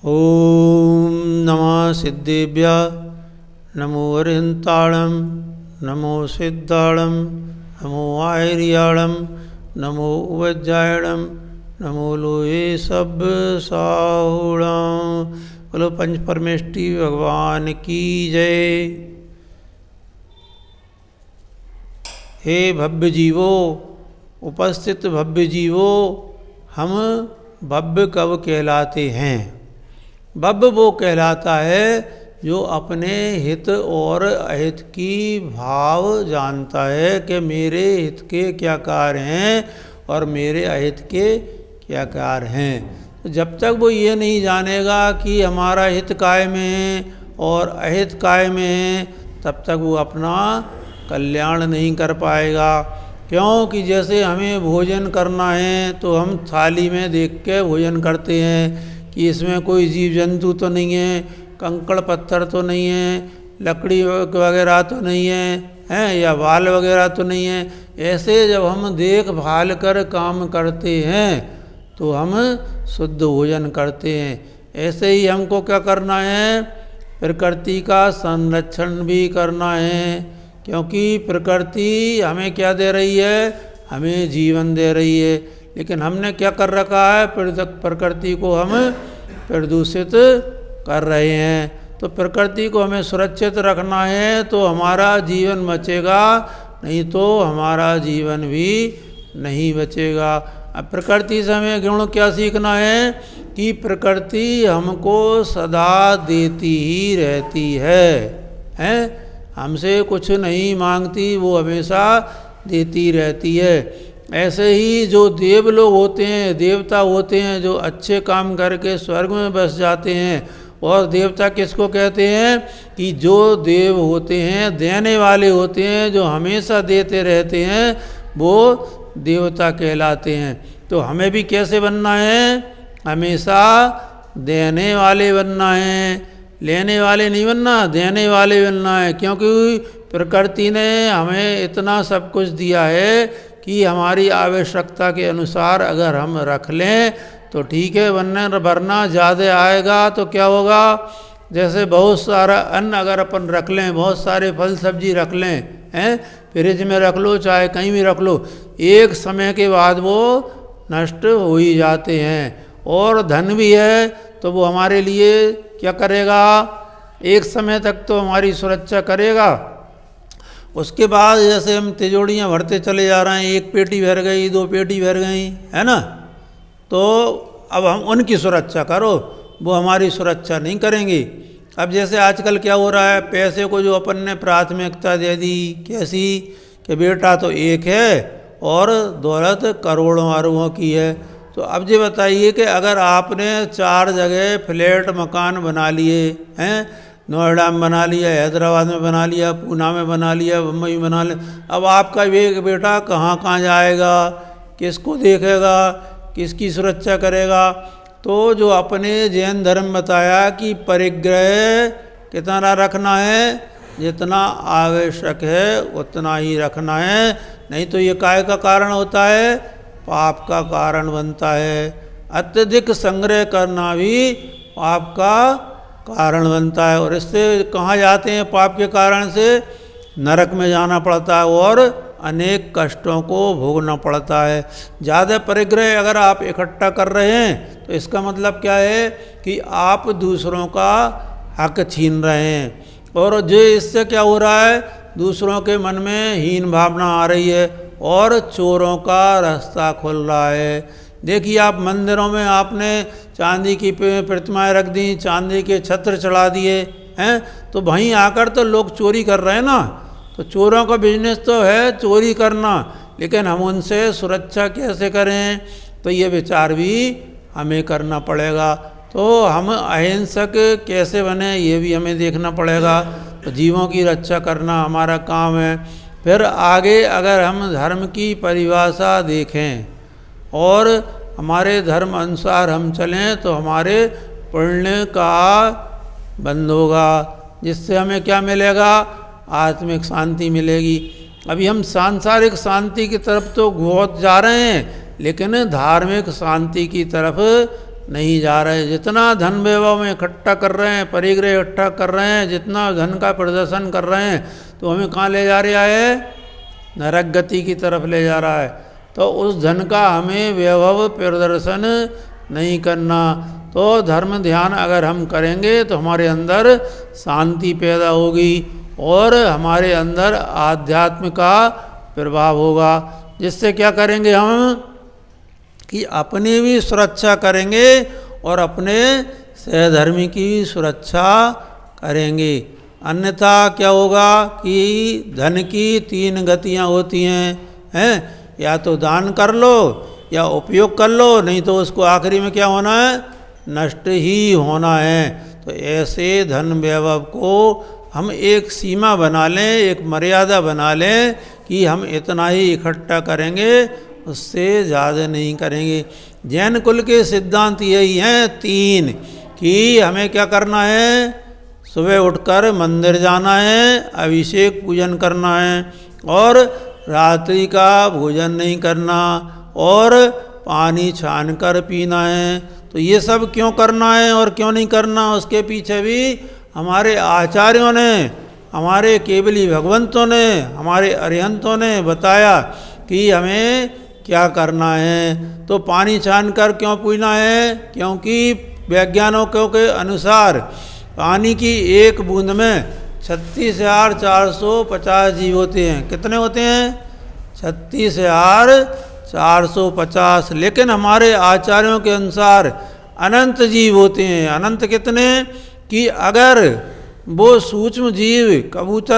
ओम नमः सिद्धेभ्य नमो अरिहंताणं नमो सिद्धाणं नमो आयर्याणं नमो उवज्जायणं नमो लोहे सब साहुणं। बोलो पंच परमेष्टि भगवान की जय। हे भव्य जीवो, उपस्थित भव्य जीवो, हम भव्य कब कहलाते हैं? भव्य वो कहलाता है जो अपने हित और अहित की भाव जानता है कि मेरे हित के क्या कार्य हैं और मेरे अहित के क्या कार्य हैं। तो जब तक वो ये नहीं जानेगा कि हमारा हित काय में है और अहित काय में है, तब तक वो अपना कल्याण नहीं कर पाएगा। क्योंकि जैसे हमें भोजन करना है तो हम थाली में देख के भोजन करते हैं कि इसमें कोई जीव जंतु तो नहीं है, कंकड़ पत्थर तो नहीं है, लकड़ी वगैरह तो नहीं है, या बाल वगैरह तो नहीं है। ऐसे जब हम देखभाल कर काम करते हैं तो हम शुद्ध भोजन करते हैं। ऐसे ही हमको क्या करना है? प्रकृति का संरक्षण भी करना है, क्योंकि प्रकृति हमें क्या दे रही है? हमें जीवन दे रही है। लेकिन हमने क्या कर रखा है? प्रकृति को हम प्रदूषित कर रहे हैं। तो प्रकृति को हमें सुरक्षित रखना है तो हमारा जीवन बचेगा, नहीं तो हमारा जीवन भी नहीं बचेगा। अब प्रकृति से हमें गुण क्या सीखना है कि प्रकृति हमको सदा देती ही रहती है? हमसे कुछ नहीं मांगती, वो हमेशा देती रहती है। ऐसे ही जो देव लोग होते हैं, देवता होते हैं, जो अच्छे काम करके स्वर्ग में बस जाते हैं। और देवता किसको कहते हैं? कि जो देव होते हैं देने वाले होते हैं, जो हमेशा देते रहते हैं, वो देवता कहलाते हैं। तो हमें भी कैसे बनना है? हमेशा देने वाले बनना है, लेने वाले नहीं बनना, देने वाले बनना है। क्योंकि प्रकृति ने हमें इतना सब कुछ दिया है कि हमारी आवश्यकता के अनुसार अगर हम रख लें तो ठीक है, वरना ज़्यादा आएगा तो क्या होगा? जैसे बहुत सारा अन्न अगर अपन रख लें, बहुत सारे फल सब्जी रख लें, फ्रिज में रख लो, चाहे कहीं भी रख लो, एक समय के बाद वो नष्ट हो ही जाते हैं। और धन भी है तो वो हमारे लिए क्या करेगा? एक समय तक तो हमारी सुरक्षा करेगा। उसके बाद जैसे हम तिजोड़ियाँ भरते चले जा रहे हैं, एक पेटी भर गई, दो पेटी भर गई, है ना, तो अब हम उनकी सुरक्षा करो, वो हमारी सुरक्षा नहीं करेंगे। अब जैसे आजकल क्या हो रहा है, पैसे को जो अपन ने प्राथमिकता दे दी, कैसी कि बेटा तो एक है और दौलत करोड़ों अरबों की है। तो अब ये बताइए कि अगर आपने 4 जगह फ्लैट मकान बना लिए हैं, नोएडा में बना लिया, हैदराबाद में बना लिया, पूना में बना लिया, मुंबई में बना लिया, अब आपका एक बेटा कहाँ कहाँ जाएगा? किसको देखेगा? किसकी सुरक्षा करेगा? तो जो अपने जैन धर्म बताया कि परिग्रह कितना रखना है? जितना आवश्यक है उतना ही रखना है, नहीं तो ये काय का कारण होता है? पाप का कारण बनता है। अत्यधिक संग्रह करना भी पाप का कारण बनता है। और इससे कहाँ जाते हैं? पाप के कारण से नरक में जाना पड़ता है और अनेक कष्टों को भोगना पड़ता है। ज़्यादा परिग्रह अगर आप इकट्ठा कर रहे हैं तो इसका मतलब क्या है कि आप दूसरों का हक छीन रहे हैं। और जो इससे क्या हो रहा है? दूसरों के मन में हीन भावना आ रही है और चोरों का रास्ता खुल रहा है। देखिए, आप मंदिरों में आपने चांदी की प्रतिमाएं रख दी, चांदी के छत्र चढ़ा दिए हैं, तो वहीं आकर तो लोग चोरी कर रहे हैं ना। तो चोरों का बिजनेस तो है चोरी करना, लेकिन हम उनसे सुरक्षा कैसे करें? तो ये विचार भी हमें करना पड़ेगा। तो हम अहिंसक कैसे बने, ये भी हमें देखना पड़ेगा। तो जीवों की रक्षा करना हमारा काम है। फिर आगे अगर हम धर्म की परिभाषा देखें और हमारे धर्म अनुसार हम चलें तो हमारे पुण्य का बंध होगा, जिससे हमें क्या मिलेगा? आत्मिक शांति मिलेगी। अभी हम सांसारिक शांति की तरफ तो बहुत जा रहे हैं, लेकिन धार्मिक शांति की तरफ नहीं जा रहे। जितना धन वैभव में इकट्ठा कर रहे हैं, परिग्रह इकट्ठा कर रहे हैं, जितना धन का प्रदर्शन कर रहे हैं, तो हमें कहाँ ले जा रहा है? नरक गति की तरफ ले जा रहा है। तो उस धन का हमें वैभव प्रदर्शन नहीं करना। तो धर्म ध्यान अगर हम करेंगे तो हमारे अंदर शांति पैदा होगी और हमारे अंदर आध्यात्म का प्रभाव होगा, जिससे क्या करेंगे हम कि अपनी भी सुरक्षा करेंगे और अपने सहधर्मी की भी सुरक्षा करेंगे। अन्यथा क्या होगा कि धन की 3 गतियाँ होती हैं, या तो दान कर लो या उपयोग कर लो, नहीं तो उसको आखिरी में क्या होना है? नष्ट ही होना है। तो ऐसे धन वैभव को हम एक सीमा बना लें, एक मर्यादा बना लें कि हम इतना ही इकट्ठा करेंगे, उससे ज़्यादा नहीं करेंगे। जैन कुल के सिद्धांत यही हैं 3 कि हमें क्या करना है? सुबह उठकर मंदिर जाना है, अभिषेक पूजन करना है और रात्रि का भोजन नहीं करना और पानी छान कर पीना है। तो ये सब क्यों करना है और क्यों नहीं करना, उसके पीछे भी हमारे आचार्यों ने, हमारे केवली भगवंतों ने, हमारे अरिहंतों ने बताया कि हमें क्या करना है। तो पानी छान कर क्यों पीना है? क्योंकि वैज्ञानिकों के अनुसार पानी की एक बूंद में 36,450 जीव होते हैं। कितने होते हैं? 36,450। लेकिन हमारे आचार्यों के अनुसार अनंत जीव होते हैं। अनंत कितने? कि अगर वो सूक्ष्म जीव कबूतर